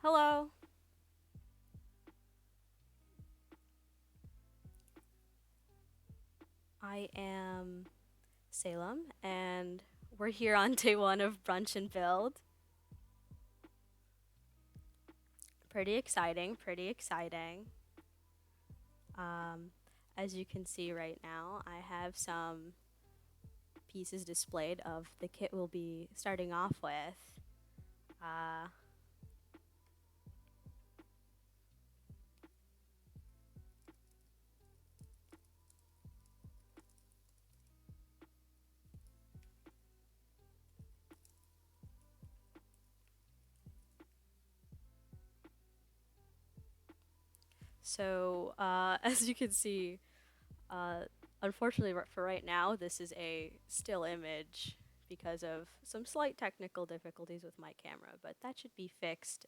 Hello, I am Salem, and we're here on day one of Brunch and Build. Pretty exciting, pretty exciting. Um, as you can see right now, I have some pieces displayed of the kit we'll be starting off with. Uh, as you can see, uh, unfortunately for right now, this is a still image because of some slight technical difficulties with my camera, but that should be fixed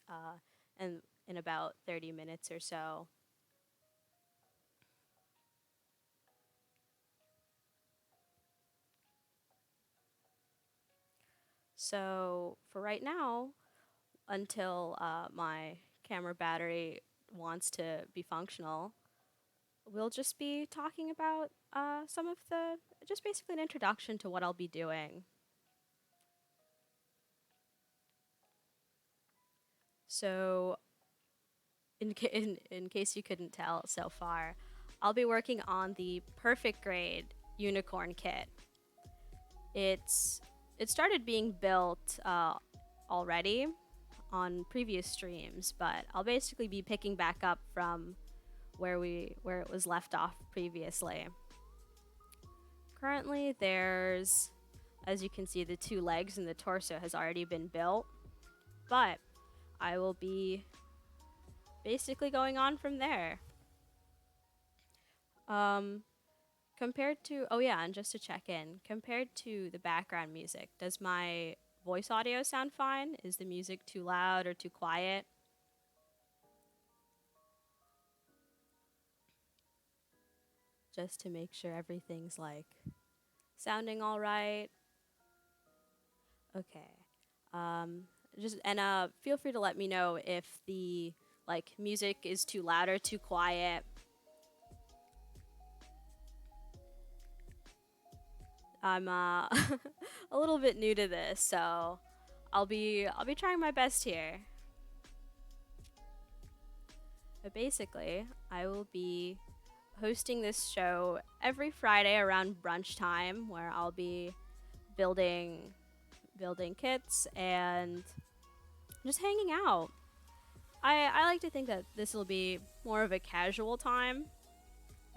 in about 30 minutes or so. So for right now, until my camera battery wants to be functional, we'll just be talking about just basically an introduction to what I'll be doing. So in case you couldn't tell so far, I'll be working on the perfect grade unicorn kit. It's it started being built already on previous streams, but I'll basically be picking back up from where it was left off previously. Currently, there's, as you can see, the two legs and the torso has already been built, but I will be basically going on from there. Um, Compared to, oh yeah, and just to check in, compared to the background music, does my voice audio sound fine? Is the music too loud or too quiet? Just to make sure everything's like sounding all right. Okay. Um, just and feel free to let me know if the like music is too loud or too quiet. I'm a little bit new to this, so I'll be trying my best here. But basically, I will be hosting this show every Friday around brunch time, where I'll be building building kits and just hanging out. I like to think that this will be more of a casual time.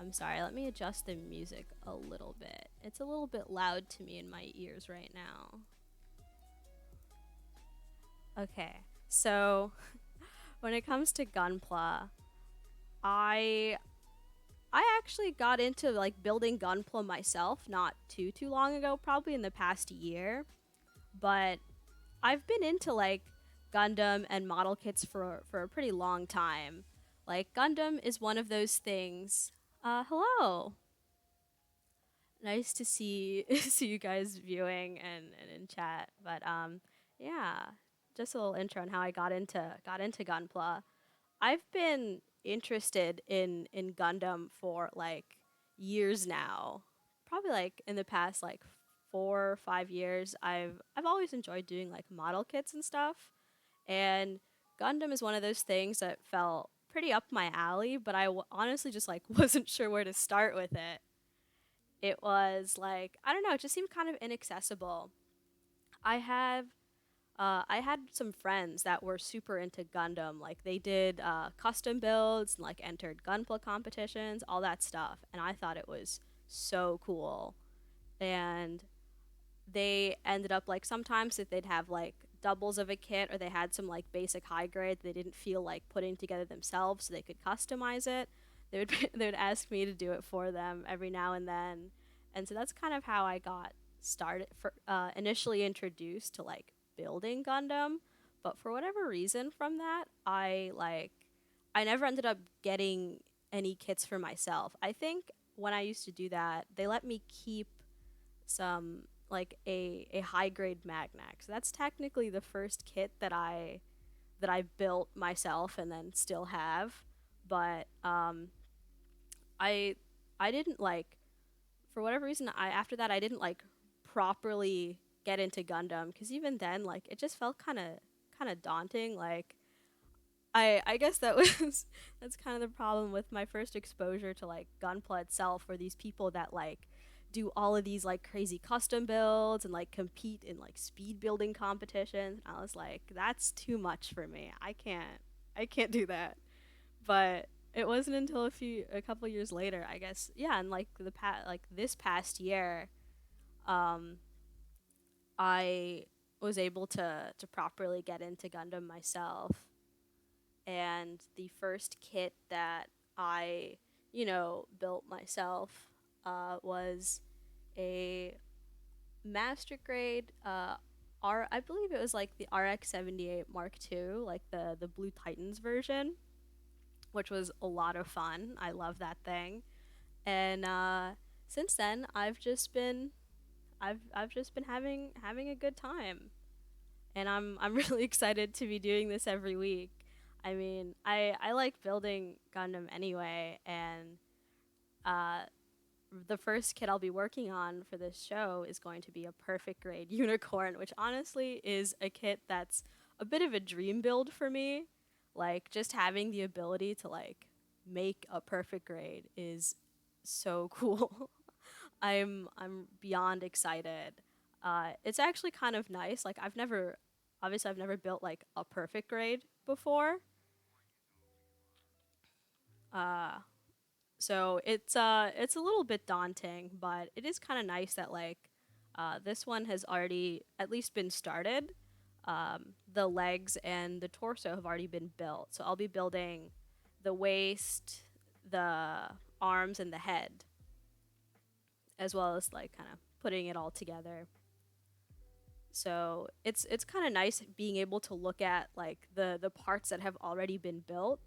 I'm sorry, let me adjust the music a little bit. It's a little bit loud to me in my ears right now. Okay, so when it comes to gunpla, I I actually got into like building gunpla myself not too long ago, probably in the past year. But I've been into like Gundam and model kits for a pretty long time. Like Gundam is one of those things. Hello. Nice to see see you guys viewing and in chat. But yeah, just a little intro on how I got into Gunpla. I've been interested in Gundam for like years now. Probably like in the past like 4 or 5 years. I've always enjoyed doing like model kits and stuff. And Gundam is one of those things that felt pretty up my alley, but honestly just like wasn't sure where to start with it. It was like, I don't know, it just seemed kind of inaccessible. I have I had some friends that were super into Gundam. Like they did custom builds, and, like entered Gunpla competitions, all that stuff, and I thought it was so cool. And they ended up like sometimes if they'd have like doubles of a kit or they had some like basic high grade they didn't feel like putting together themselves so they could customize it. They would ask me to do it for them every now and then. And so that's kind of how I got started for initially introduced to like building Gundam. But for whatever reason from that, I never ended up getting any kits for myself. I think when I used to do that, they let me keep some like a high grade Magnac. So that's technically the first kit that I that I built myself and then still have. But I I didn't like, for whatever reason, I after that I didn't like properly get into Gundam, because even then like it just felt kind of daunting. Like I guess that was that's kind of the problem with my first exposure to like Gunpla itself, or these people that like do all of these like crazy custom builds and like compete in like speed building competitions. And I was like, that's too much for me. I can't do that. But it wasn't until a couple years later, I guess. Yeah, and like like this past year, um I was able to properly get into Gundam myself. And the first kit that I, built myself was a master grade I believe it was like the RX-78 Mark II, like the Blue Titans version, which was a lot of fun. I love that thing. And since then, I've just been having a good time, and I'm really excited to be doing this every week. I mean, I like building Gundam anyway, and uh, the first kit I'll be working on for this show is going to be a perfect grade unicorn, which honestly is a kit that's a bit of a dream build for me. Like, just having the ability to like make a perfect grade is so cool. I'm beyond excited. It's actually kind of nice. Like, I've never built like a perfect grade before. Uh, so it's a little bit daunting, but it is kind of nice that like this one has already at least been started. The legs and the torso have already been built, so I'll be building the waist, the arms, and the head, as well as like kind of putting it all together. So it's kind of nice being able to look at like the parts that have already been built.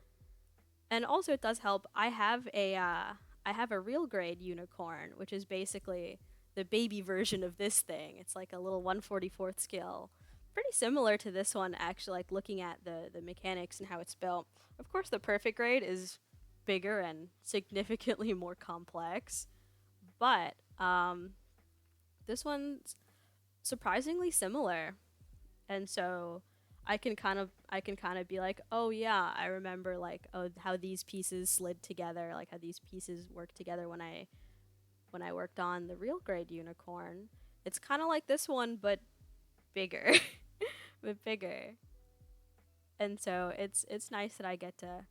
And also it does help. I have a real grade unicorn, which is basically the baby version of this thing. It's like a little 144th scale. Pretty similar to this one, actually, like looking at the mechanics and how it's built. Of course, the perfect grade is bigger and significantly more complex, but this one's surprisingly similar. And so I can kind of be like, oh yeah, I remember like, oh, how these pieces slid together, like how these pieces worked together when I worked on the real grade unicorn. It's kind of like this one, but bigger, but bigger. And so it's nice that I get to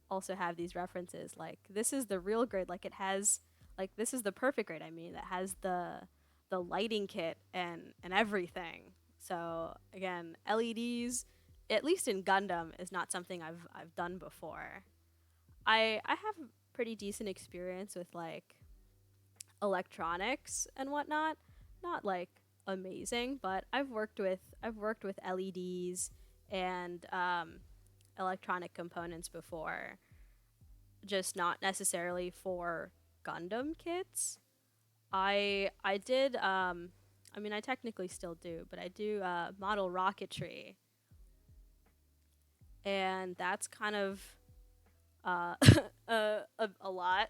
also have these references. Like, this is the real grade. Like, it has, like, this is the perfect grade. I mean, that has the lighting kit and everything. So again, LEDs, at least in Gundam, is not something I've done before. I have pretty decent experience with like electronics and whatnot. Not like amazing, but I've worked with LEDs and electronic components before, just not necessarily for Gundam kits. I did I mean, I technically still do, but I do model rocketry, and that's kind of uh a lot,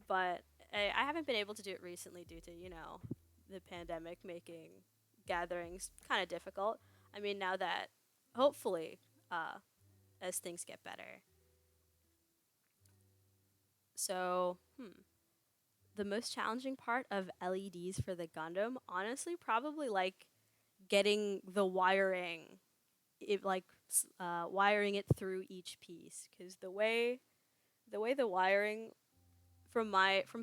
but I haven't been able to do it recently due to, the pandemic making gatherings kind of difficult. I mean, now that hopefully uh as things get better. So, the most challenging part of LEDs for the Gundam, honestly, probably like getting the wiring, wiring it through each piece, because the way the wiring, from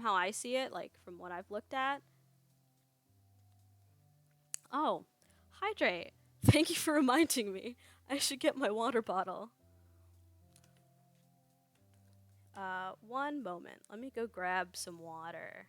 how I see it, like from what I've looked at. Oh, hydrate. Thank you for reminding me. I should get my water bottle. One moment. Let me go grab some water.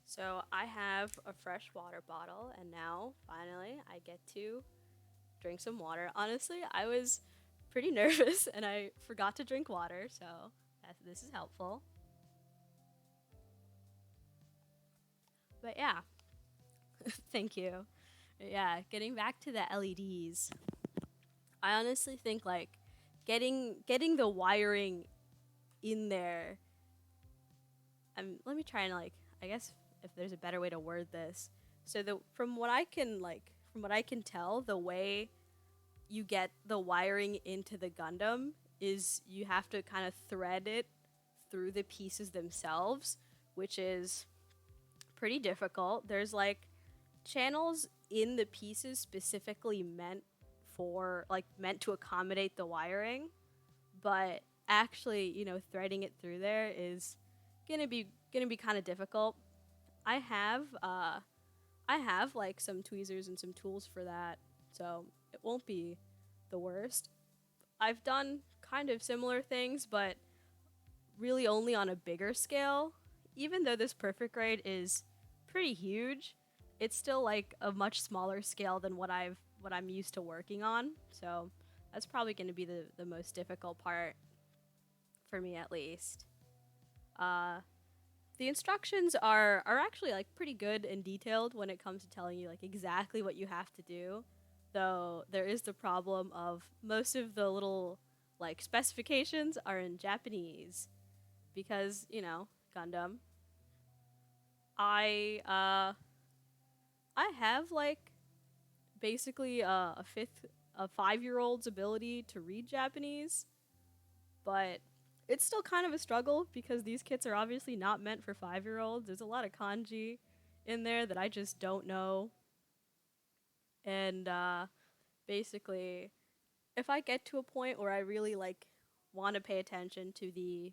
So I have a fresh water bottle, and now finally I get to drink some water. Honestly, I was pretty nervous and I forgot to drink water, so this is helpful. But yeah, thank you. Yeah, getting back to the LEDs. I honestly think like getting the wiring in there. Let me try and like I guess if there's a better way to word this. So the from what I can tell, the way you get the wiring into the Gundam is you have to kind of thread it through the pieces themselves, which is pretty difficult. There's like channels in the pieces specifically meant to accommodate the wiring, but actually, threading it through there is gonna be kind of difficult. I have uh I have like some tweezers and some tools for that, so it won't be the worst. I've done kind of similar things, but really only on a bigger scale. Even though this perfect grade is pretty huge, it's still like a much smaller scale than what I'm used to working on. So that's probably going to be the most difficult part for me at least. Uh, the instructions are actually like pretty good and detailed when it comes to telling you like exactly what you have to do. Though there is the problem of most of the little like specifications are in Japanese because, Gundam. I uh I have like basically a 5-year old's ability to read Japanese, but it's still kind of a struggle because these kits are obviously not meant for 5-year olds. There's a lot of kanji in there that I just don't know. And basically, if I get to a point where I really like want to pay attention to the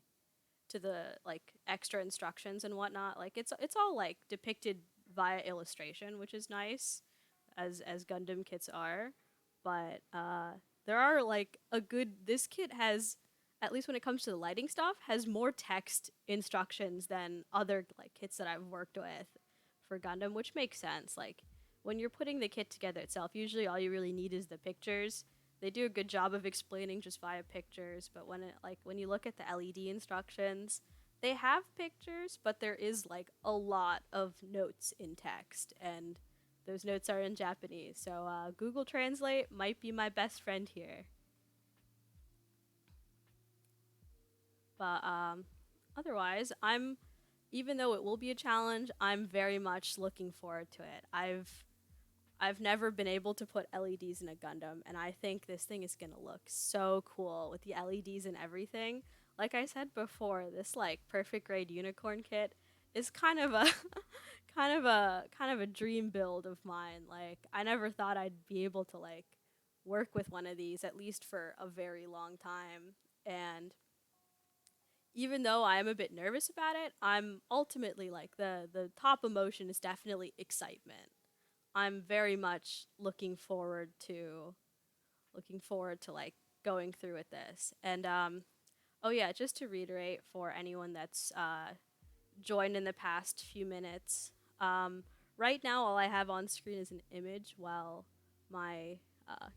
like extra instructions and whatnot, like it's all like depicted via illustration, which is nice, as Gundam kits are. But there are like a good. This kit has, at least when it comes to the lighting stuff, has more text instructions than other like kits that I've worked with for Gundam, which makes sense. Like when you're putting the kit together itself, usually all you really need is the pictures. They do a good job of explaining just via pictures, but when you look at the LED instructions, they have pictures, but there is like a lot of notes in text, and those notes are in Japanese. So Google Translate might be my best friend here. But otherwise, even though it will be a challenge, I'm very much looking forward to it. I've never been able to put LEDs in a Gundam, and I think this thing is gonna look so cool with the LEDs and everything. Like I said before, this like perfect grade unicorn kit is kind of a kind of a dream build of mine. Like I never thought I'd be able to like work with one of these at least for a very long time. And even though I am a bit nervous about it, I'm ultimately like the top emotion is definitely excitement. I'm very much looking forward to like going through with this. And oh yeah, just to reiterate for anyone that's joined in the past few minutes, um, right now all I have on screen is an image while my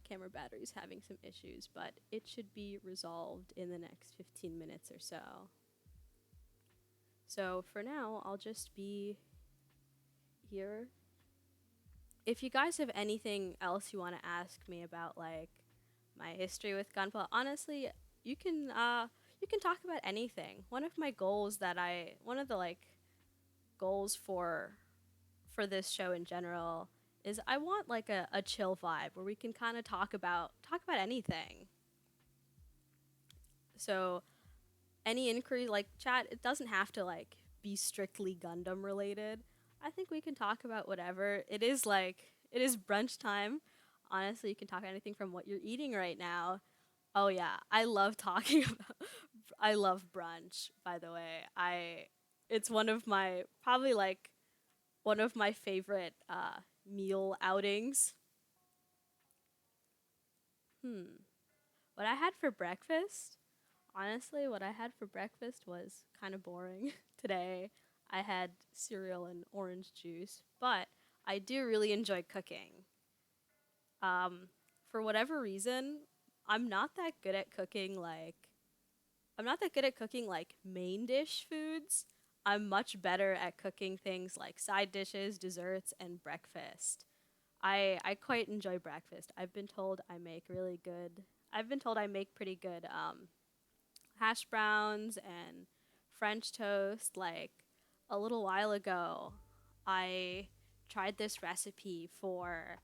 camera battery is having some issues, but it should be resolved in the next 15 minutes or so. So for now, I'll just be here. If you guys have anything else you want to ask me about, like my history with gunpla, honestly, you can talk about anything. One of the like goals for this show in general is I want like a chill vibe where we can kind of talk about anything. So any inquiry like chat, it doesn't have to like be strictly Gundam related. I think we can talk about whatever. It is brunch time. Honestly, you can talk anything from what you're eating right now. Oh yeah, I love talking about I love brunch, by the way. I It's one of my favorite meal outings. Hmm. What I had for breakfast? Honestly, what I had for breakfast was kind of boring. Today, I had cereal and orange juice, but I do really enjoy cooking. Um, for whatever reason, I'm not that good at cooking like I'm not that good at cooking like main dish foods. I'm much better at cooking things like side dishes, desserts, and breakfast. I quite enjoy breakfast. I've been told I make pretty good hash browns and French toast. Like a little while ago, I tried this recipe for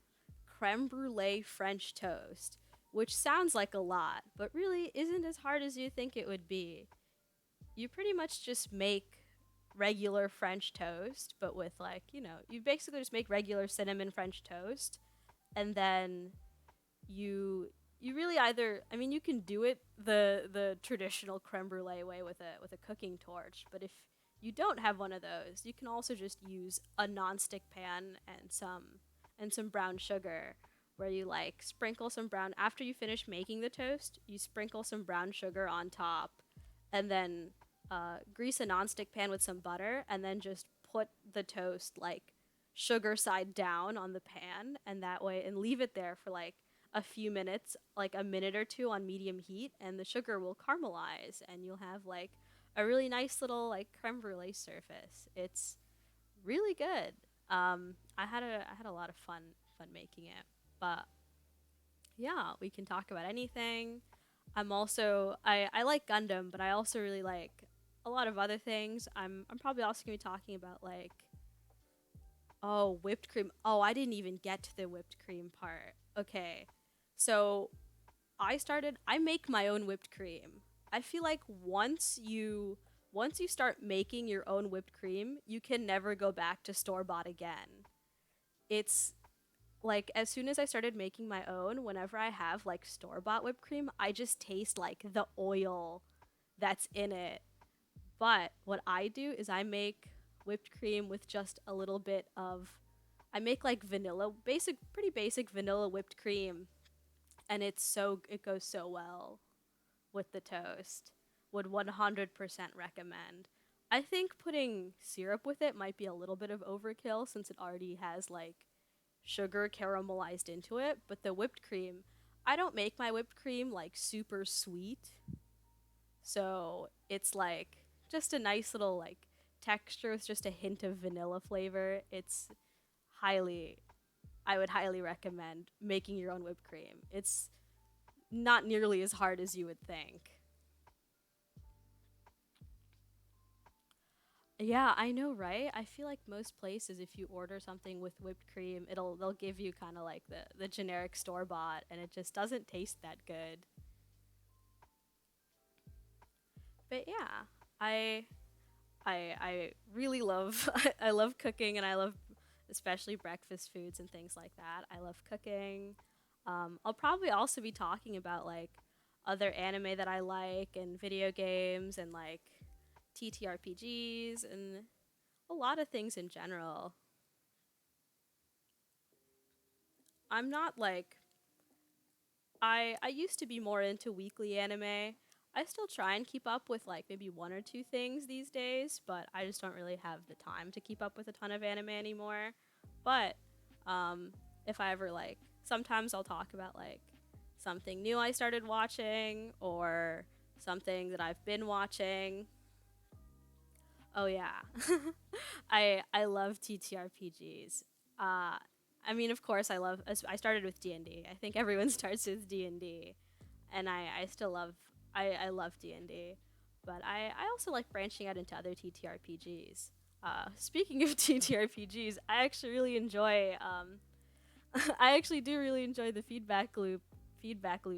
creme brulee French toast, which sounds like a lot, but really isn't as hard as you think it would be. You pretty much just make regular French toast, but with like, you basically just make regular cinnamon French toast, and then you you really either I mean you can do it the traditional creme brulee way with a cooking torch, but if you don't have one of those, you can also just use a nonstick pan and some brown sugar, where you like sprinkle some brown after you finish making the toast, you sprinkle some brown sugar on top, and then grease a nonstick pan with some butter, and then just put the toast like sugar side down on the pan, and that way, and leave it there for like a few minutes, like a minute or two on medium heat, and the sugar will caramelize, and you'll have like a really nice little like creme brulee surface. It's really good. I had a lot of fun making it, but yeah, we can talk about anything. I like Gundam, but I also really like a lot of other things. I'm probably also gonna be talking about like, oh, whipped cream. Oh, I didn't even get to the whipped cream part. Okay. So, I make my own whipped cream. I feel like once you start making your own whipped cream, you can never go back to store-bought again. It's like as soon as I started making my own, whenever I have like store-bought whipped cream, I just taste like the oil that's in it. But what I do is I make whipped cream with just a little bit of I make like vanilla, pretty basic vanilla whipped cream, and it goes so well with the toast. Would 100% recommend. I think putting syrup with it might be a little bit of overkill since it already has like sugar caramelized into it, but the whipped cream, I don't make my whipped cream like super sweet. So, it's like just a nice little like texture with just a hint of vanilla flavor. It's highly I would highly recommend making your own whipped cream. It's not nearly as hard as you would think. Yeah, I know, right? I feel like most places, if you order something with whipped cream, they'll give you kind of like the generic store bought, and it just doesn't taste that good. But yeah, I I really love I love cooking, and I love especially breakfast foods and things like that. I love cooking. I'll probably also be talking about like other anime that I like, and video games, and like TTRPGs, and a lot of things in general. I'm not like I used to be more into weekly anime. I still try and keep up with like maybe one or two things these days, but I just don't really have the time to keep up with a ton of anime anymore. But um if I ever like sometimes I'll talk about like something new I started watching, or something that I've been watching. Oh yeah. I love TTRPGs. I mean, of course, I started with D&D. I think everyone starts with D&D, and I still I love D&D, but I also like branching out into other TTRPGs. Speaking of TTRPGs, I actually really enjoy I actually do really enjoy the feedback loop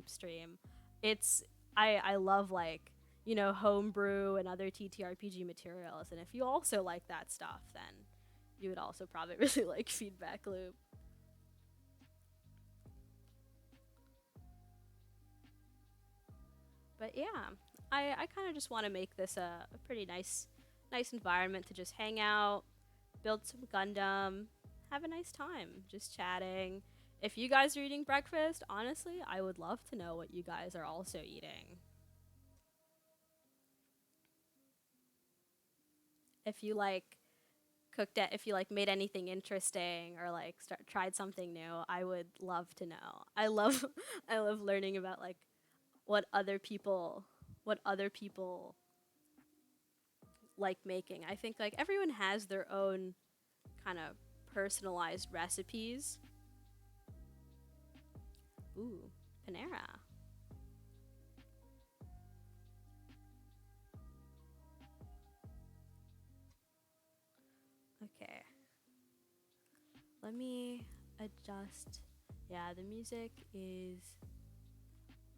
stream. It's I love like, homebrew and other TTRPG materials, and if you also like that stuff, then you would also probably really like feedback loop. But yeah, I kind of just want to make this a pretty nice environment to just hang out, build some Gundam, have a nice time, just chatting. If you guys are eating breakfast, honestly, I would love to know what you guys are also eating. If you like cooked it, if you like made anything interesting or like tried something new, I would love to know. I love I love learning about like what other people what other people like making. I think like everyone has their own kind of personalized recipes. Ooh, Panera. Okay. Let me adjust. Yeah, the music is,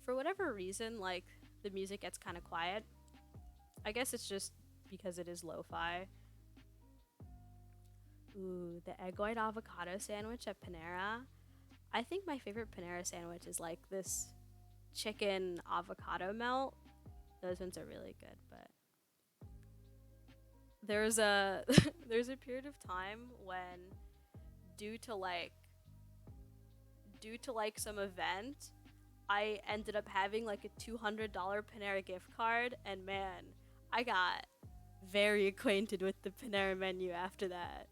for whatever reason, like the music gets kind of quiet. I guess it's just because it is lo-fi. Ooh, the egg white avocado sandwich at Panera. I think my favorite Panera sandwich is like this chicken avocado melt. Those ones are really good, but there's a there's a period of time when due to like some event, I ended up having like a $200 Panera gift card, and man, I got very acquainted with the Panera menu after that.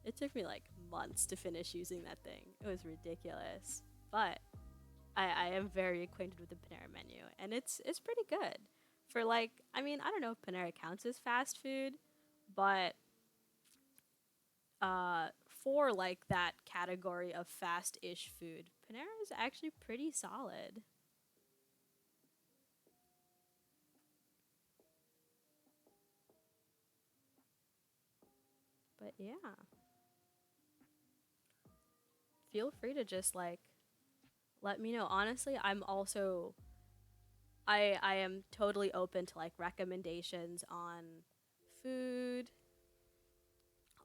It took me like months to finish using that thing. It was ridiculous. But I am very acquainted with the Panera menu, and it's pretty good. For like, I mean, I don't know if Panera counts as fast food, but for like that category of fast-ish food, Panera is actually pretty solid. But yeah, feel free to just like let me know. Honestly, I am totally open to like recommendations on food,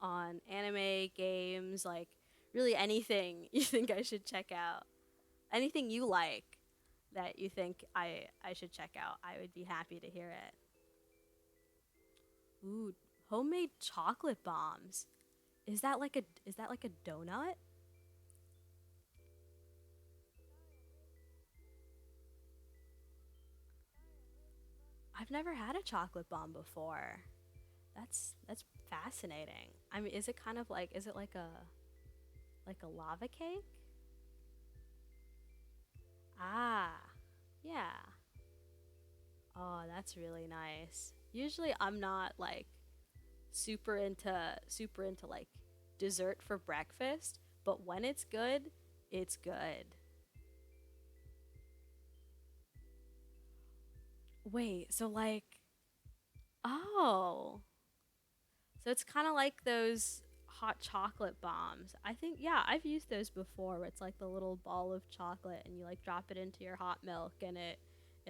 on anime, games, like really anything you think I should check out. Anything you like that you think I should check out. I would be happy to hear it. Ooh, homemade chocolate bombs. Is that like a donut? I've never had a chocolate bomb before. That's fascinating. I mean, is it kind of like, is it like a lava cake? Ah, yeah. Oh, that's really nice. Usually I'm not like super into like dessert for breakfast, but when it's good. Wait, so like, oh, so it's kind of like those hot chocolate bombs. I think, yeah, I've used those before where it's like the little ball of chocolate and you like drop it into your hot milk and it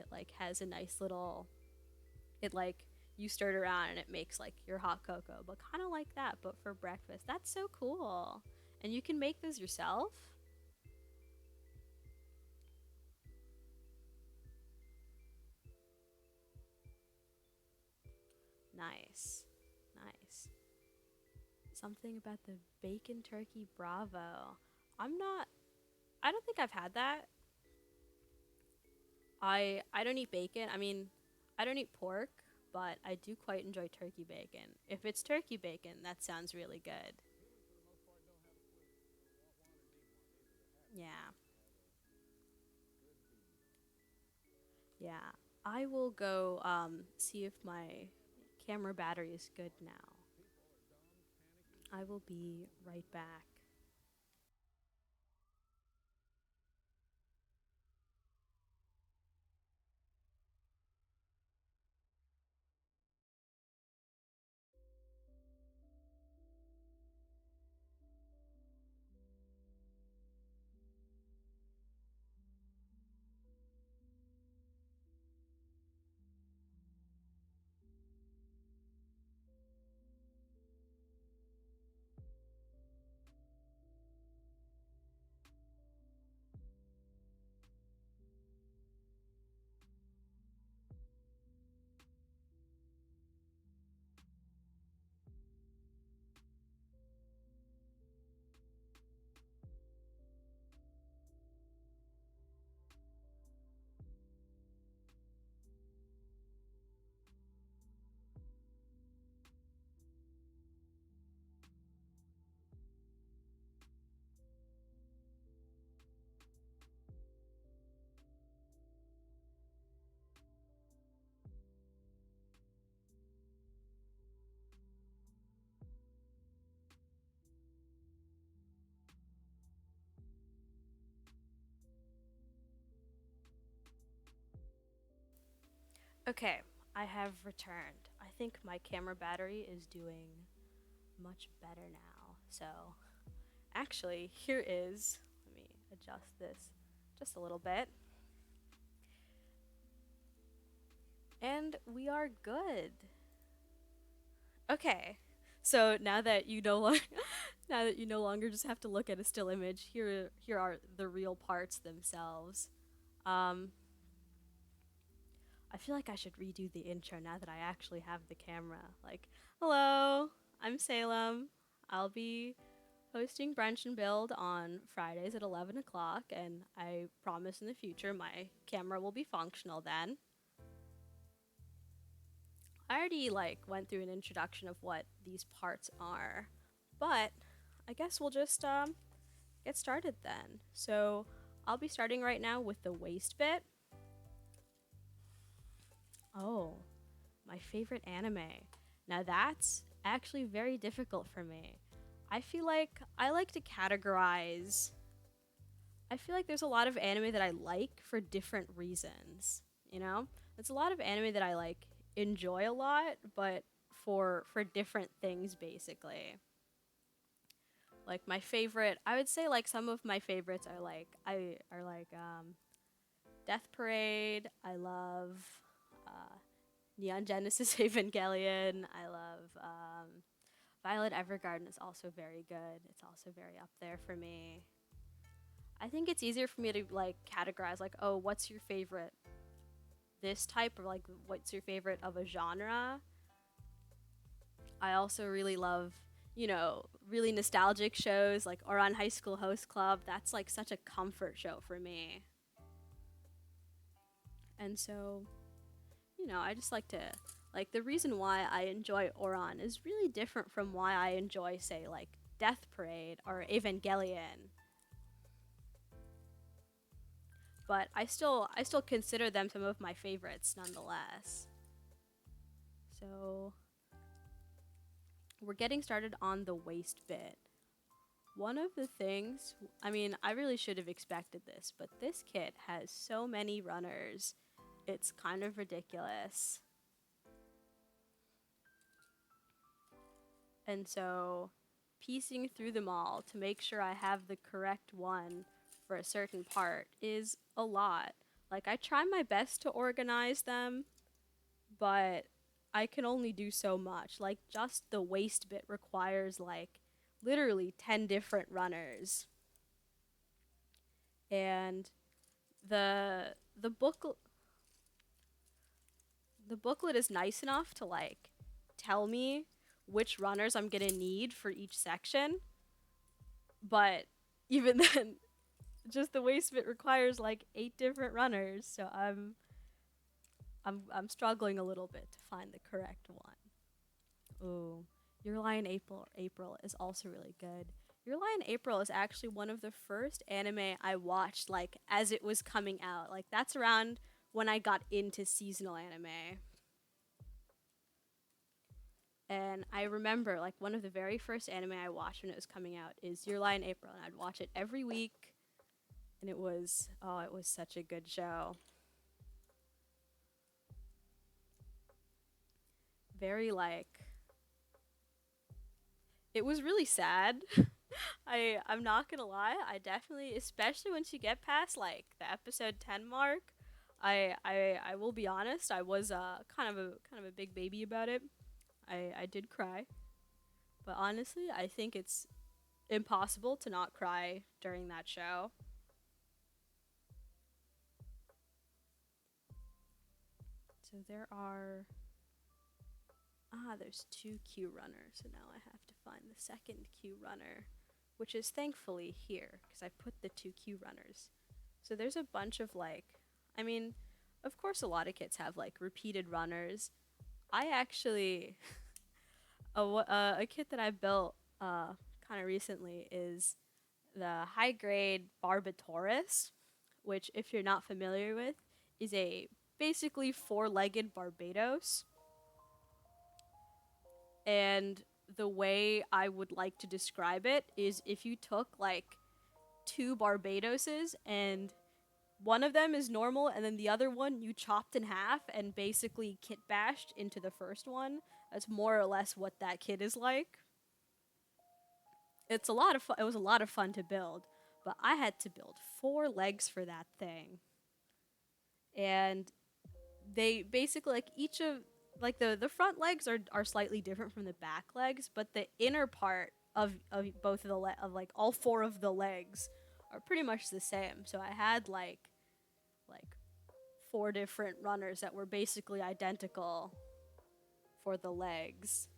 like has a nice little, it like you stir it around and it makes like your hot cocoa, but kind of like that, but for breakfast. That's so cool. And you can make those yourself? Nice. Nice. Something about the bacon turkey bravo. I'm not, I don't think I've had that. I don't eat bacon. I mean, I don't eat pork, but I do quite enjoy turkey bacon. If it's turkey bacon, that sounds really good. Yeah. Yeah. I will go see if my camera battery is good now. I will be right back. Okay, I have returned. I think my camera battery is doing much better now. So, actually, here is. Let me adjust this just a little bit. And we are good. Okay. So now that you no longer now that you no longer just have to look at a still image, here are the real parts themselves. Um I feel like I should redo the intro now that I actually have the camera. Like, hello, I'm Salem. I'll be hosting Brunch and Build on Fridays at 11 o'clock, and I promise in the future my camera will be functional then. I already went through an introduction of what these parts are, but I guess we'll just get started then. So I'll be starting right now with the waist bit. Oh, my favorite anime. Now that's actually very difficult for me. I feel like I like to categorize. I feel like there's a lot of anime that I like for different reasons, you know? There's a lot of anime that I enjoy a lot, but for different things basically. Like my favorite, I would say some of my favorites are Death Parade. I love uh, Neon Genesis Evangelion. I love Violet Evergarden is also very good. It's also very up there for me. I think it's easier for me to categorize oh, what's your favorite this type, or what's your favorite of a genre. I also really love, really nostalgic shows like Oran High School Host Club. That's such a comfort show for me. And so, I just like to the reason why I enjoy Oran is really different from why I enjoy say Death Parade or Evangelion. But I still consider them some of my favorites nonetheless. So we're getting started on the waist bit. One of the things, I mean, I really should have expected this, but this kit has so many runners. It's kind of ridiculous. And so piecing through them all to make sure I have the correct one for a certain part is a lot. I try my best to organize them, but I can only do so much. Just the waist bit requires literally 10 different runners. And the book the booklet is nice enough to tell me which runners I'm going to need for each section. But even then, just the waist bit requires 8 different runners, so I'm struggling a little bit to find the correct one. Ooh, Your Lie in April is also really good. Your Lie in April is actually one of the first anime I watched as it was coming out. That's around when I got into seasonal anime. And I remember one of the very first anime I watched when it was coming out is Your Lie in April, and I'd watch it every week. And it was such a good show. Very it was really sad. I'm not gonna lie. I definitely, especially once you get past the episode 10 mark, I will be honest. I was kind of a big baby about it. I did cry, but honestly, I think it's impossible to not cry during that show. So there's 2 Q runners, so now I have to find the second Q runner, which is thankfully here, because I put the 2 Q runners. So there's a bunch of I mean, of course a lot of kits have repeated runners. I actually, a kit that I built kind of recently is the high grade Barbatorus, which if you're not familiar with, is a basically 4-legged Barbados. And the way I would like to describe it is if you took 2 Barbadoses and one of them is normal, and then the other one you chopped in half and basically kit bashed into the first one. That's more or less what that kit is like. It's a lot of fun. It was a lot of fun to build, but I had to build 4 legs for that thing, and they basically like each of like the front legs are slightly different from the back legs, but the inner part of both of of like all 4 of the legs are pretty much the same. So I had like 4 different runners that were basically identical for the legs.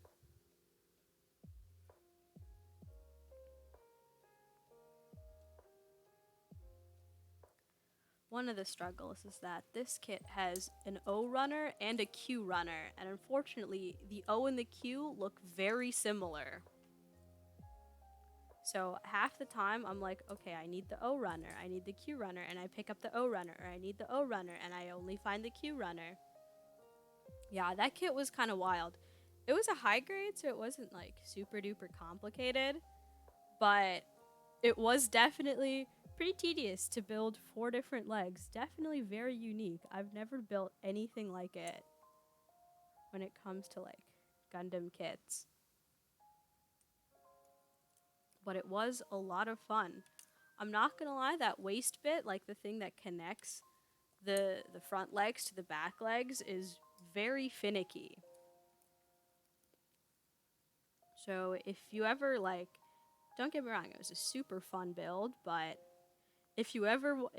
One of the struggles is that this kit has an O runner and a Q runner, and unfortunately, the O and the Q look very similar. So half the time, I'm like, okay, I need the O runner, I need the Q runner, and I pick up the O runner, or I need the O runner, and I only find the Q runner. Yeah, that kit was kind of wild. It was a high grade, so it wasn't like super duper complicated, but it was definitely pretty tedious to build 4 different legs. Definitely very unique. I've never built anything like it when it comes to like Gundam kits. But it was a lot of fun. I'm not gonna lie, that waist bit, like the thing that connects the front legs to the back legs, is very finicky. So if you ever like, don't get me wrong, it was a super fun build, but if you ever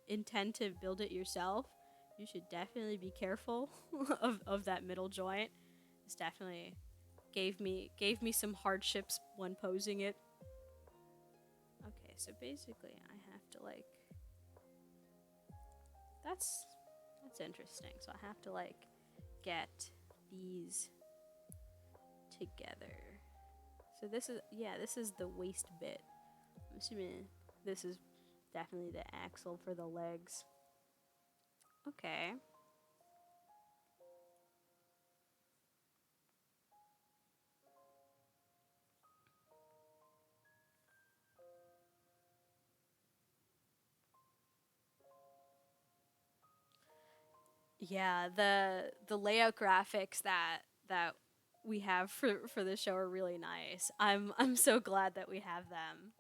intend to build it yourself, you should definitely be careful of that middle joint. It's definitely gave me some hardships when posing it. Okay, so basically I have to like, that's interesting. So I have to like get these together. So this is the waist bit. I'm assuming this is definitely the axle for the legs. Okay. Yeah, the layout graphics that we have for the show are really nice. I'm so glad that we have them.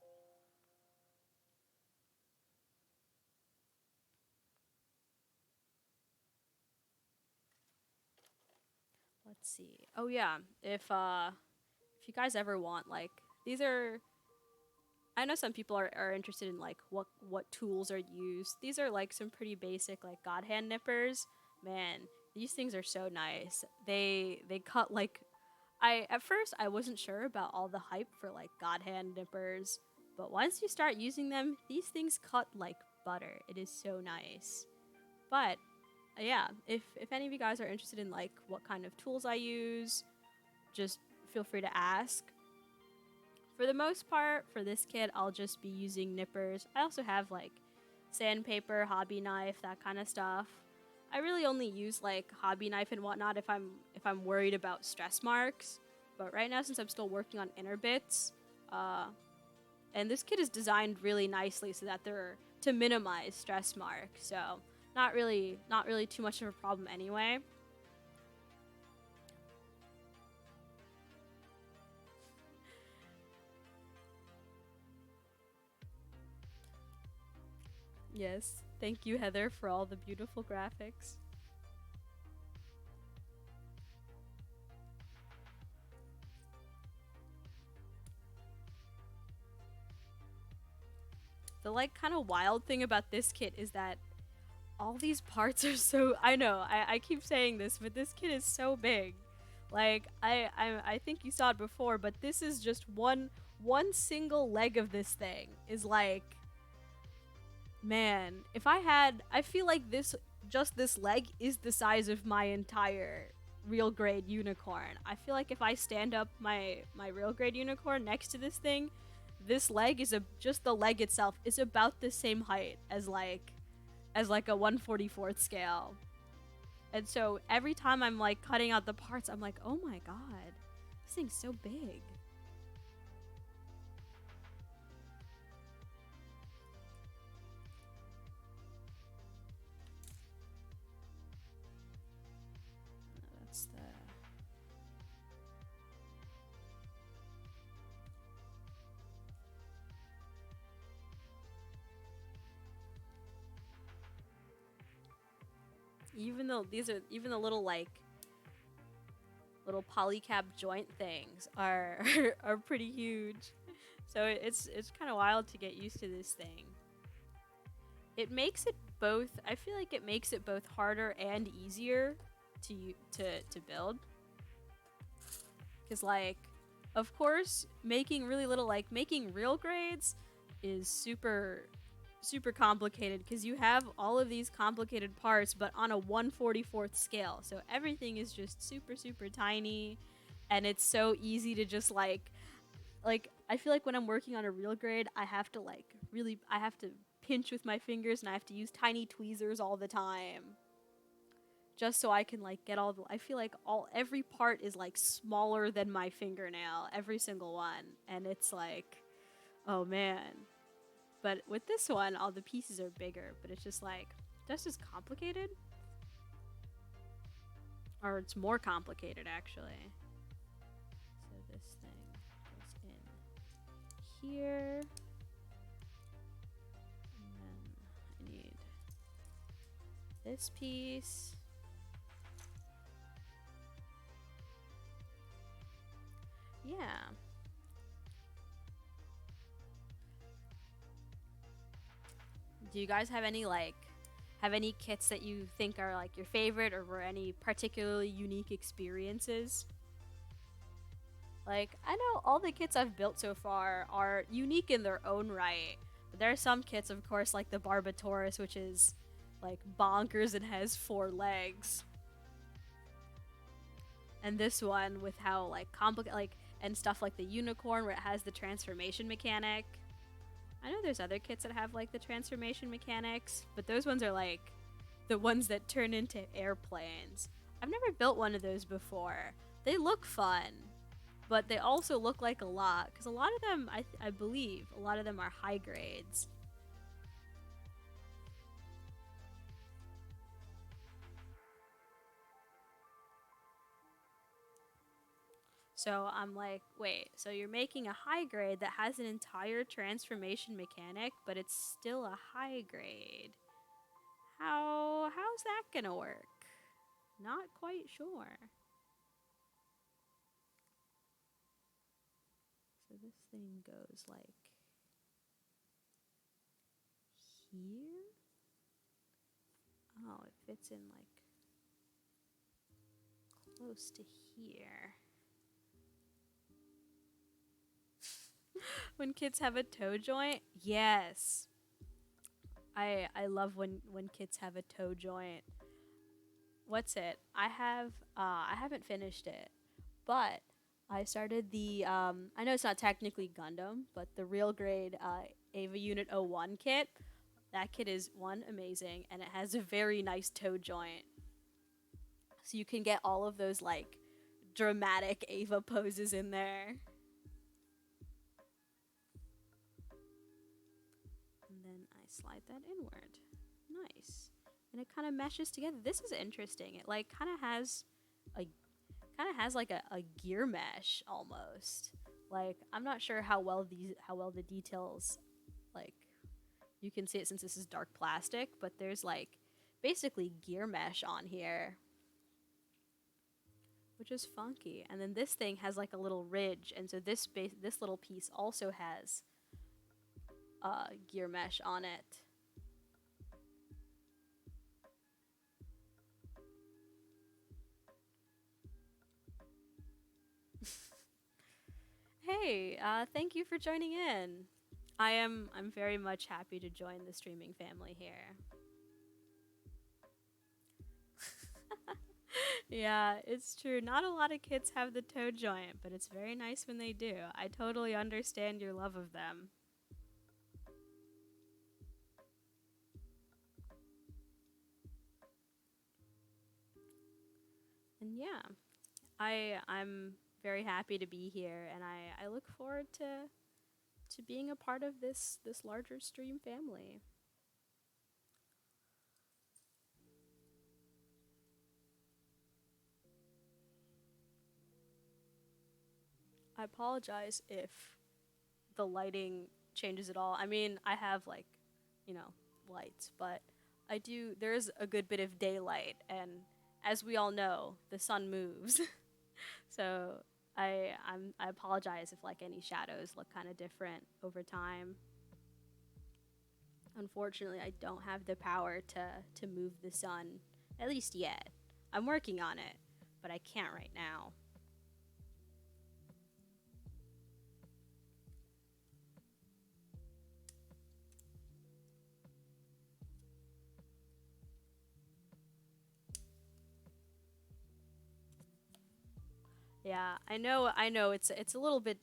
Let's see. Oh yeah, if you guys ever want like, these are, I know some people are interested in like what tools are used. These are like some pretty basic like God hand nippers. Man, these things are so nice. They cut like, I at first I wasn't sure about all the hype for like God hand nippers, but once you start using them, these things cut like butter. It is so nice. But yeah, if any of you guys are interested in like what kind of tools I use, just feel free to ask. For the most part, for this kit, I'll just be using nippers. I also have like sandpaper, hobby knife, that kind of stuff. I really only use like hobby knife and whatnot if I'm worried about stress marks. But right now, since I'm still working on inner bits, uh, and this kit is designed really nicely so that they're to minimize stress marks. So not really too much of a problem anyway. Yes, thank you, Heather, for all the beautiful graphics. The like kind of wild thing about this kit is that all these parts are so, I know, I keep saying this, but this kit is so big. Like I think you saw it before, but this is just one single leg of this thing is like, man, if I feel like this leg is the size of my entire real grade unicorn. I feel like if I stand up my real grade unicorn next to this thing, this leg is just the leg itself is about the same height as like a 1/44th scale. And so every time I'm like cutting out the parts, I'm like, oh my god, this thing's so big. even though these are even the little like little polycap joint things are are pretty huge. So it's kind of wild to get used to this thing. It makes it both. I feel like it makes it both harder and easier to build. Because like, of course, making really little like making real grades is super complicated because you have all of these complicated parts, but on a 1/44th scale. So everything is just super tiny, and it's so easy to just like I feel like when I'm working on a real grade, I have to I have to pinch with my fingers and I have to use tiny tweezers all the time. Just so I can like get all the I feel like every part is like smaller than my fingernail, every single one. And it's like, oh man. But with this one, all the pieces are bigger, but it's just like just as complicated. Or it's more complicated actually. So this thing goes in here. And then I need this piece. Yeah. Do you guys have any kits that you think are like your favorite or were any particularly unique experiences? Like, I know all the kits I've built so far are unique in their own right. But there are some kits, of course, like the Barbatoris, which is like bonkers and has 4 legs. And this one with how like complicated and stuff like the unicorn where it has the transformation mechanic. I know there's other kits that have like the transformation mechanics, but those ones are like the ones that turn into airplanes. I've never built one of those before. They look fun, but they also look like a lot because a lot of them, I believe, a lot of them are high grades. So I'm like, wait, so you're making a high grade that has an entire transformation mechanic, but it's still a high grade. How's that gonna work? Not quite sure. So this thing goes like here. Oh, it fits in like close to here. When kids have a toe joint, yes. I love when kids have a toe joint. What's it? I haven't finished it, but I started the I know it's not technically Gundam, but the real grade Ava Unit 01 kit. That kit is one amazing, and it has a very nice toe joint, so you can get all of those like dramatic Ava poses in there. And then I slide that inward. Nice. And it kind of meshes together. This is interesting. It like kind of has like a gear mesh almost. Like I'm not sure how well the details like you can see it since this is dark plastic, but there's like basically gear mesh on here, which is funky. And then this thing has like a little ridge, and so this little piece also has gear mesh on it. Hey, thank you for joining in. I'm very much happy to join the streaming family here. Yeah, it's true. Not a lot of kids have the toe joint, but it's very nice when they do. I totally understand your love of them. And yeah, I'm very happy to be here, and I look forward to being a part of this larger stream family. I apologize if the lighting changes at all. I mean, I have like, you know, lights, but I do. There's a good bit of daylight, and as we all know, the sun moves. So I apologize if like any shadows look kind of different over time. Unfortunately, I don't have the power to move the sun, at least yet. I'm working on it, but I can't right now. Yeah, I know. It's a little bit.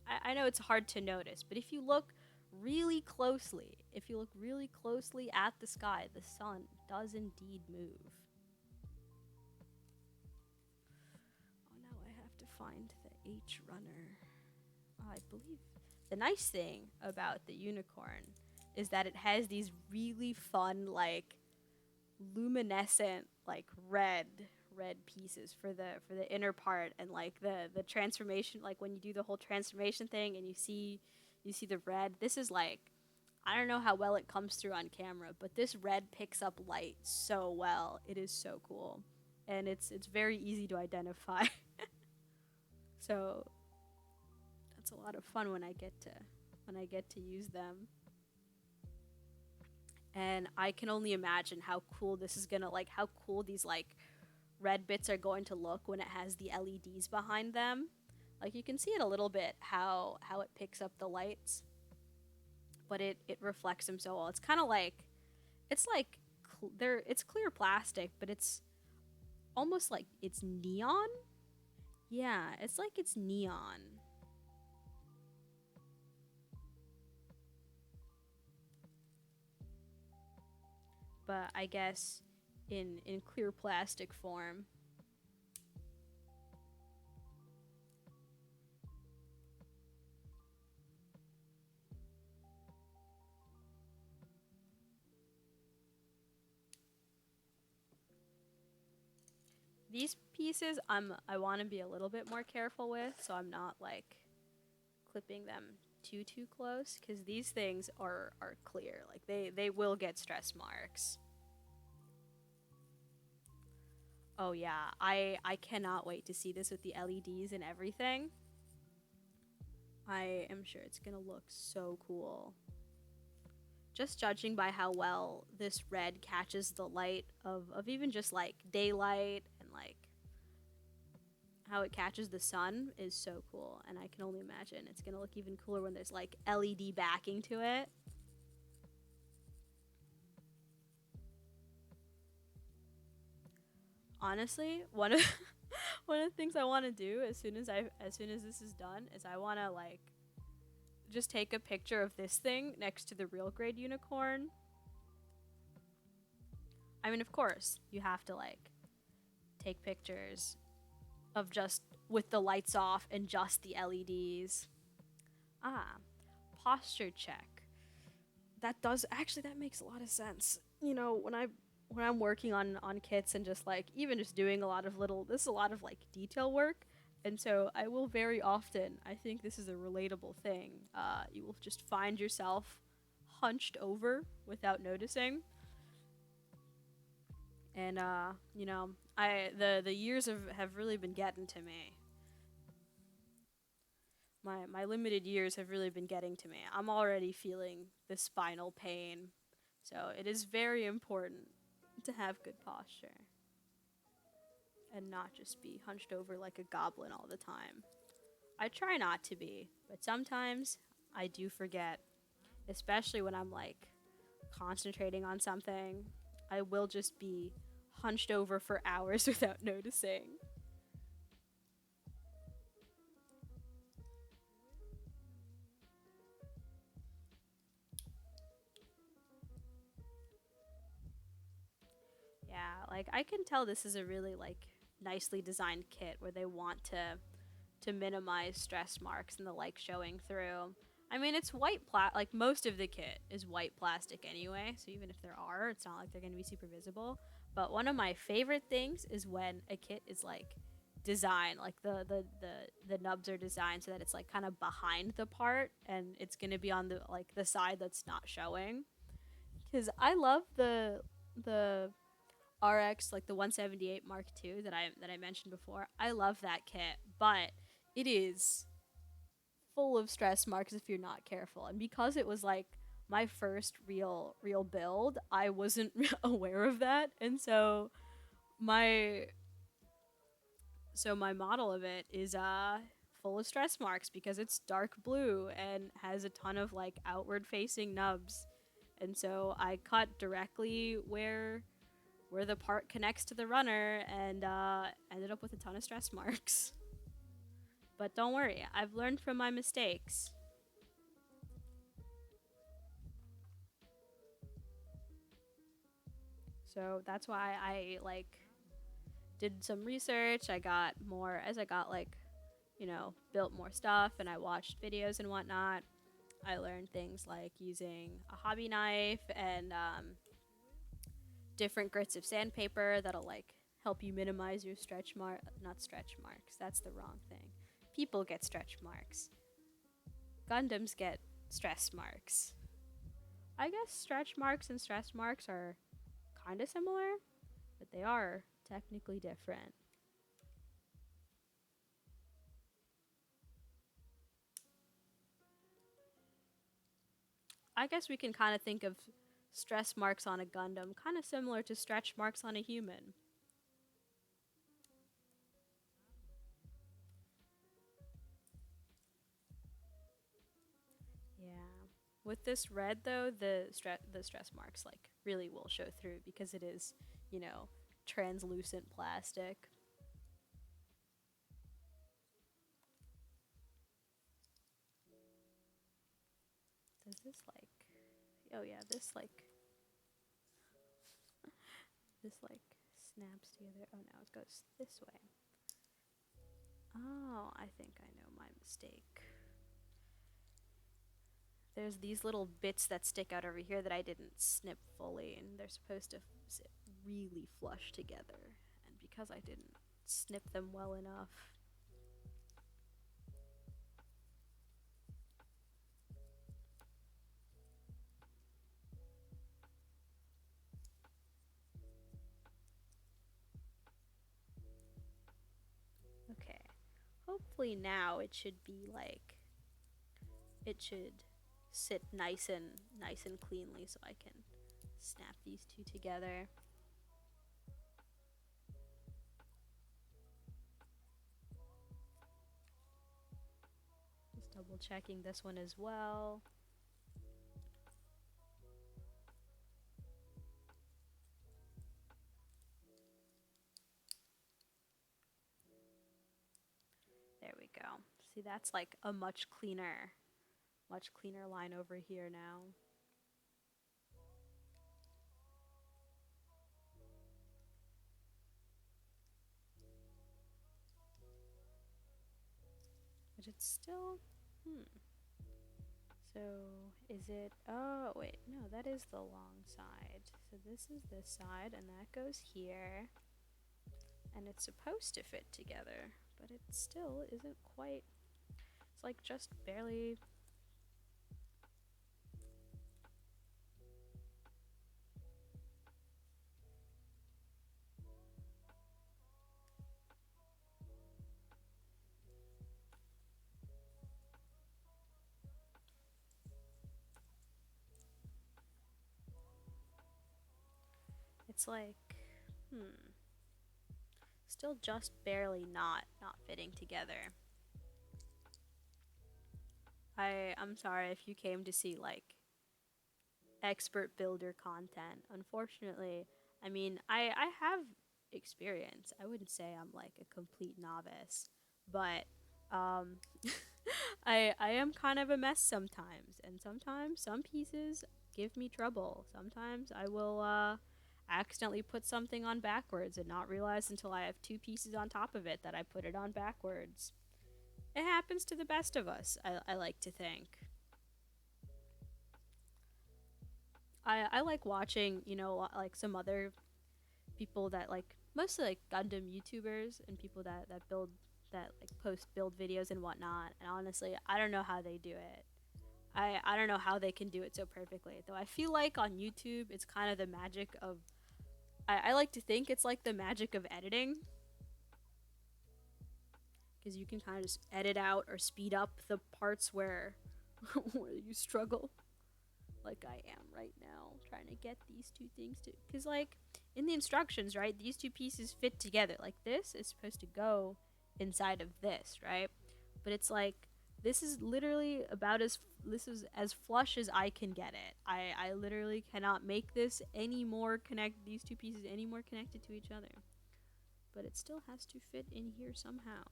I know it's hard to notice, but if you look really closely, if you look really closely at the sky, the sun does indeed move. Oh, now I have to find the H runner. I believe the nice thing about the unicorn is that it has these really fun, like luminescent, like red pieces for the inner part, and like the transformation, like when you do the whole transformation thing and you see the red. This is like, I don't know how well it comes through on camera, but this red picks up light so well. It is so cool, and it's very easy to identify. So that's a lot of fun when I get to use them. And I can only imagine how cool this is gonna, like, how cool these like red bits are going to look when it has the LEDs behind them. Like, you can see it a little bit how it picks up the lights, but it reflects them so well. It's kind of like, it's like it's clear plastic, but it's almost like it's neon. Yeah, it's like it's neon. But I guess in clear plastic form. These pieces I want to be a little bit more careful with, so I'm not like clipping them too close, because these things are clear. Like, they will get stress marks. Oh yeah, I cannot wait to see this with the LEDs and everything. I am sure it's gonna look so cool. Just judging by how well this red catches the light of even just like daylight, and like how it catches the sun is so cool. And I can only imagine it's gonna look even cooler when there's like LED backing to it. Honestly, one of one of the things I want to do as soon as this is done is I want to like just take a picture of this thing next to the real grade unicorn. I mean, of course, you have to like take pictures of just with the lights off and just the LEDs. Ah, posture check. That does actually, that makes a lot of sense. You know, when I'm working on kits and just like even just doing a lot of little, this is a lot of like detail work, and so I will very often, I think this is a relatable thing, you will just find yourself hunched over without noticing. And you know, the years have really been getting to me. My limited years have really been getting to me. I'm already feeling the spinal pain, so it is very important to have good posture and not just be hunched over like a goblin all the time. I try not to be, but sometimes I do forget, especially when I'm like concentrating on something. I will just be hunched over for hours without noticing. Yeah, like I can tell this is a really like nicely designed kit where they want to minimize stress marks and the like showing through. I mean, it's like most of the kit is white plastic anyway, so even if there are, it's not like they're going to be super visible. But one of my favorite things is when a kit is like designed, like the nubs are designed so that it's like kind of behind the part and it's going to be on the like the side that's not showing. Because I love the RX, like the 178 Mark II that I mentioned before. I love that kit, but it is full of stress marks if you're not careful. And because it was like my first real build, I wasn't aware of that, and my my model of it is full of stress marks because it's dark blue and has a ton of like outward facing nubs. And so I cut directly where the part connects to the runner and ended up with a ton of stress marks. But don't worry, I've learned from my mistakes. So that's why I like did some research. I got more as I got like, built more stuff and I watched videos and whatnot. I learned things like using a hobby knife and different grits of sandpaper that'll like help you minimize your not stretch marks. That's the wrong thing. People get stretch marks. Gundams get stress marks. I guess stretch marks and stress marks are kind of similar, but they are technically different. I guess we can kind of think of stress marks on a Gundam kind of similar to stretch marks on a human. Yeah. With this red though, the stress marks like really will show through because it is, translucent plastic. Does this like oh yeah, this like snaps together. Oh no, it goes this way. Oh, I think I know my mistake. There's these little bits that stick out over here that I didn't snip fully, and they're supposed to sit really flush together. And because I didn't snip them well enough. Okay. Hopefully now it should be like it should sit nice and cleanly so I can snap these two together. Just double checking this one as well. There we go. See, that's like a much cleaner line over here now. But it's still, So, is it, oh, wait, no, that is the long side. So this is this side, and that goes here. And it's supposed to fit together, but it still isn't quite, it's like just barely. It's like, still just barely not fitting together. I'm sorry if you came to see like expert builder content. Unfortunately, I mean, I have experience. I wouldn't say I'm like a complete novice, but um I am kind of a mess sometimes, and sometimes some pieces give me trouble. Sometimes I will accidentally put something on backwards and not realize until I have two pieces on top of it that I put it on backwards. It happens to the best of us, I like to think. I like watching, like some other people that like mostly like Gundam YouTubers and people that build that like post build videos and whatnot. And honestly, I don't know how they do it. I don't know how they can do it so perfectly. Though I feel like on YouTube, it's kind of the magic of. I like to think it's like the magic of editing, because you can kind of just edit out or speed up the parts where where you struggle, like I am right now trying to get these two things to, because like in the instructions, right, these two pieces fit together. Like this is supposed to go inside of this, right? But it's like this is literally about as this is as flush as I can get it. I literally cannot make this any more connect these two pieces any more connected to each other, but it still has to fit in here somehow.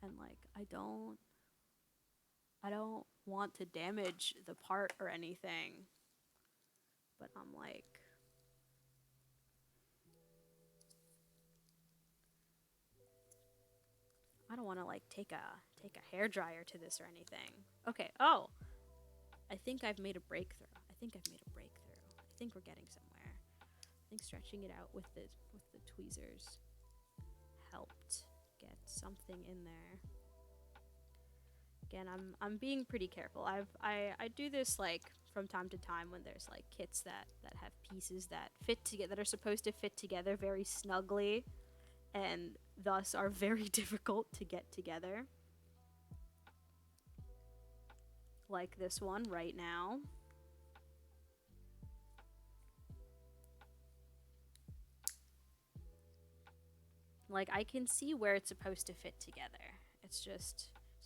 And like I don't want to damage the part or anything, but I'm like, I don't want to like take a hair dryer to this or anything. Okay. Oh, I think I've made a breakthrough. I think we're getting somewhere. I think stretching it out with the tweezers helped get something in there. Again, I'm being pretty careful. I do this like from time to time when there's like kits that have pieces that fit together, that are supposed to fit together very snugly, and thus are very difficult to get together. Like this one right now. Like I can see where it's supposed to fit together. It's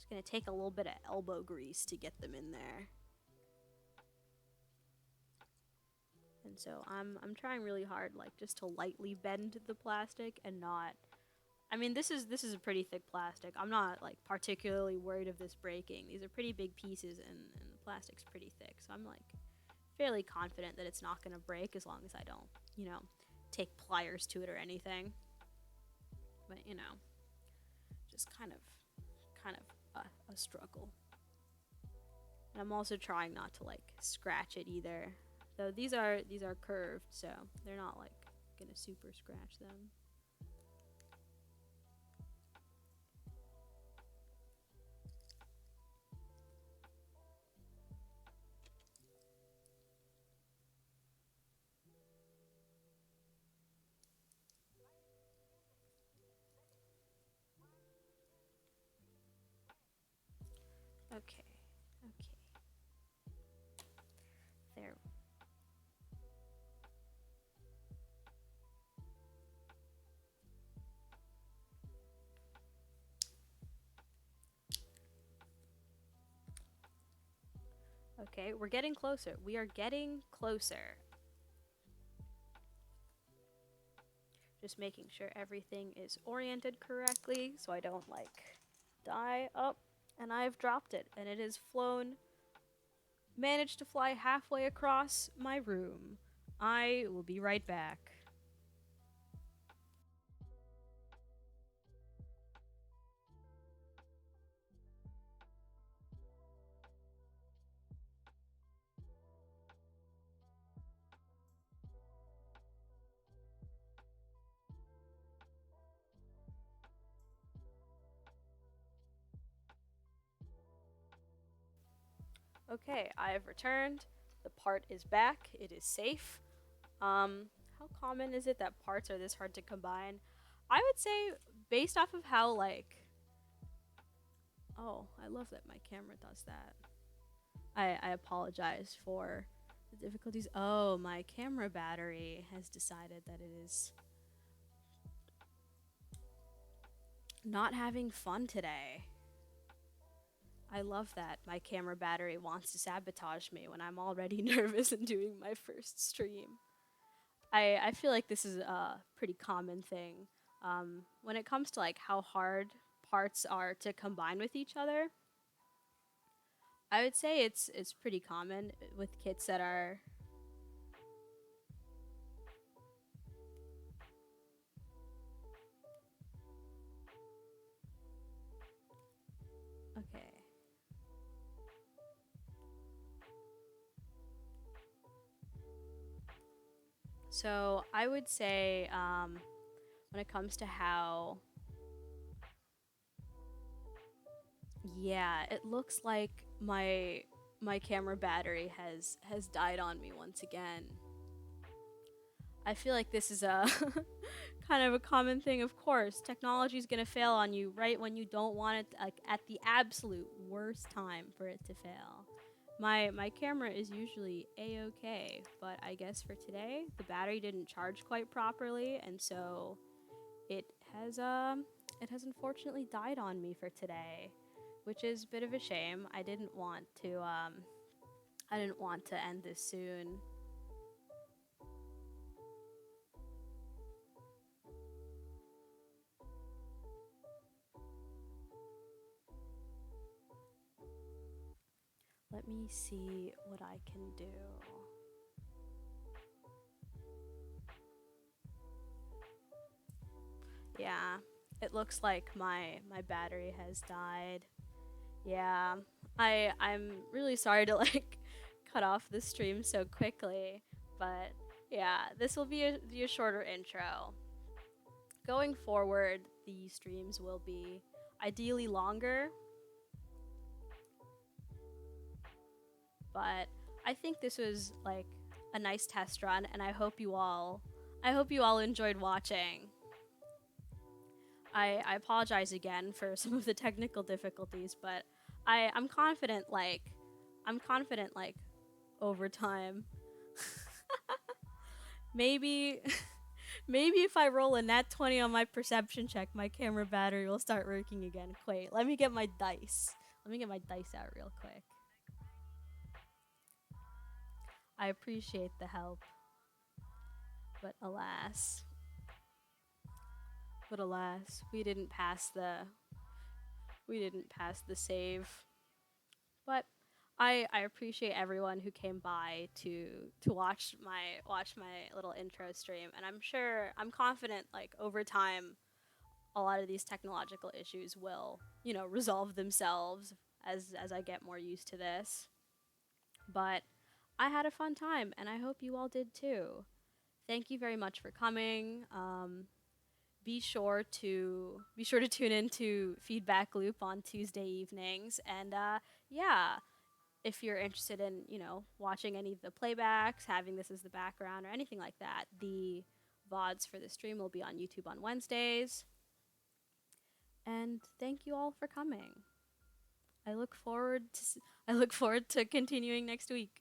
gonna take a little bit of elbow grease to get them in there. And so I'm trying really hard, like just to lightly bend the plastic and not. I mean, this is a pretty thick plastic. I'm not like particularly worried of this breaking. These are pretty big pieces, and the plastic's pretty thick. So I'm like fairly confident that it's not gonna break as long as I don't, take pliers to it or anything. But just kind of a struggle. And I'm also trying not to like scratch it either. Though these are curved, so they're not like gonna super scratch them. Okay. Okay. There. Okay, we're getting closer. We are getting closer. Just making sure everything is oriented correctly so I don't like die up. And I've dropped it, and it has managed to fly halfway across my room. I will be right back. Okay, I have returned. The part is back. It is safe. How common is it that parts are this hard to combine? I would say, based off of how, like... Oh, I love that my camera does that. I apologize for the difficulties. Oh, my camera battery has decided that it is not having fun today. I love that my camera battery wants to sabotage me when I'm already nervous and doing my first stream. I feel like this is a pretty common thing. When it comes to like how hard parts are to combine with each other, I would say it's pretty common with kits that are. Okay. So I would say when it comes to how Yeah, it looks like my camera battery has died on me once again. I feel like this is a kind of a common thing. Of course, technology is going to fail on you right when you don't want it, like at the absolute worst time for it to fail. My camera is usually a-okay, but I guess for today the battery didn't charge quite properly, and so it has it has unfortunately died on me for today, which is a bit of a shame. I didn't want to end this soon. Let me see what I can do. Yeah, it looks like my battery has died. Yeah, I'm really sorry to like cut off the stream so quickly, but yeah, this will be a shorter intro. Going forward, the streams will be ideally longer, but I think this was like a nice test run, and I hope you all enjoyed watching. I apologize again for some of the technical difficulties, but I'm confident I'm confident like over time. Maybe maybe if I roll a nat 20 on my perception check, my camera battery will start working again. Wait, let me get my dice. Let me get my dice out real quick. I appreciate the help, but alas, we didn't pass the save. But I appreciate everyone who came by to watch my little intro stream, and I'm confident like over time a lot of these technological issues will, you know, resolve themselves as I get more used to this. But I had a fun time, and I hope you all did too. Thank you very much for coming. Be sure to tune into Feedback Loop on Tuesday evenings, and yeah, if you're interested in, you know, watching any of the playbacks, having this as the background or anything like that, the VODs for the stream will be on YouTube on Wednesdays. And thank you all for coming. I look forward to continuing next week.